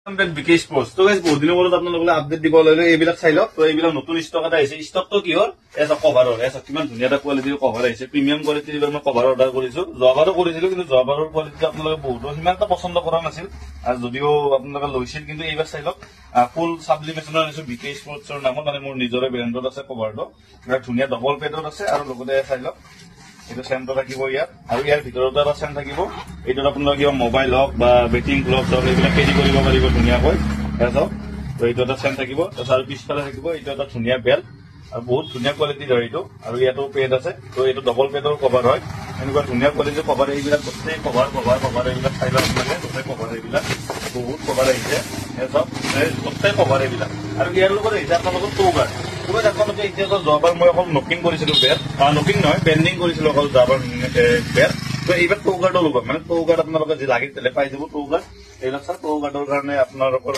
bKash sports তো guys বহুত দিনৰ মূৰত আপোনালোকলৈ আপডেট দিব লাগে এইবিলাক চাই লওক তো এইবিলাক নতুন ষ্টক এটা আহিছে ষ্টকটো কি হ'ল এসা কভাৰৰ এসা কিমান ধুনীয়া এটা কোৱালিটিৰ কভাৰ আহিছে প্ৰিমিয়াম কোৱালিটিৰ এইবাৰ মই কভাৰ অৰ্ডাৰ কৰিছো যোৱাবাৰো কৰিছিলো কিন্তু যোৱাবাৰৰ কোৱালিটি আপোনালোকে বহুত সিমান এটা পছন্দ কৰা নাছিল আৰু যদিও আপোনালোকে লৈছিল কিন্তু এইবাৰ চাই লওক ফুল সাবলিমেশনৰ আনিছো বিকেশ স্পোৰ্টছৰ নামত মানে মোৰ নিজৰে ব্ৰেণ্ডত আছে কভাৰটো এটা ধুনীয়া ডবল পেডত আছে আৰু লগতে চাই লওক এটা চেণ্টাৰ থাকিব ইয়াত আৰু ইয়াৰ ভিতৰতে এটা চেণ্টাৰ থাকিব এইটোত আপোনালোকে কিবা মোবাইল হওক বা বেটিং ক্লথ হওক এইবিলাক কেৰি কৰিব পাৰিব ধুনীয়াকৈ চাওক তো এইটো এটা চেণ্টাৰ থাকিব তাৰ পিছফালে থাকিব এইটো এটা ধুনীয়া বেল্ট আৰু বহুত ধুনীয়া কোৱালিটিৰ হয় এইটো আৰু ইয়াতো পেড আছে তো এইটো ডবল পেডৰ কভাৰ হয় এনেকুৱা ধুনীয়া কোৱালিটিৰ কভাৰ এইবিলাক গোটেই কভাৰ এইবিলাক চাই লওক আপোনালোকে গোটেই কভাৰ এইবিলাক বহুত কভাৰ আহিছে চাওক গোটেই কভাৰ এইবিলাক আৰু ইয়াৰ লগত আহিছে আপোনালোকৰ টৌগাৰ আপোনালোকে এতিয়া যোৱাবাৰ মই অকল নকিং কৰিছিলো বেট নকিং নহয় বেণ্ডিং কৰিছিলো অকল যোৱাবাৰ বেট তো এইবাৰ টৌগাৰ্ডো ল'ব মানে টৌগাৰ্ড আপোনালোকে যি লাগিছিলে পাই যাব টৌগাৰ্ড এইবিলাক চাওক টৌগাৰ্ডৰ কাৰণে আপোনালোকৰ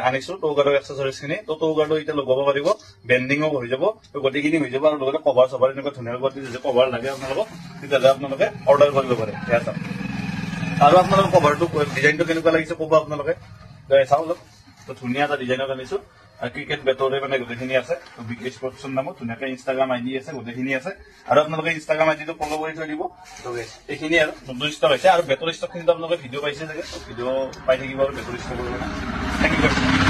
আনিছো টৌগাৰ্ডৰ এক্সেসৰিজ খিনি তো টৌগাৰ্ডো এতিয়া লগাব পাৰিব বেণ্ডিঙো হৈ যাব গোটেইখিনি হৈ যাব আৰু লগতে কভাৰ চভাৰ এনেকুৱা ধুনীয়া কোৱালিটিৰ কভাৰ লাগে আপোনালোকক তেতিয়াহ'লে আপোনালোকে অৰ্ডাৰ কৰিব পাৰে চাওক আৰু আপোনালোকৰ কভাৰটো ডিজাইনটো কেনেকুৱা লাগিছে ক'ব আপোনালোকে চাওক তো ধুনীয়া এটা ডিজাইনত আনিছো ক্ৰিকেট বেটৰে মানে গোটেইখিনি আছে বিকেশ স্পোৰ্টছৰ নামত ধুনীয়াকৈ ইনষ্টাগ্ৰাম আইডি আছে গোটেইখিনি আছে আৰু আপোনালোকে ইনষ্টাগ্ৰাম আইডিটো ফলো কৰি থৈ দিব তো এইখিনি আৰু নতুন ষ্টক হৈছে আৰু বেটৰ ষ্টকখিনিত আপোনালোকে ভিডিঅ' পাইছে চাগে ভিডিঅ' পাই থাকিব আৰু বেটৰ ষ্টকৰ থেংক ইউ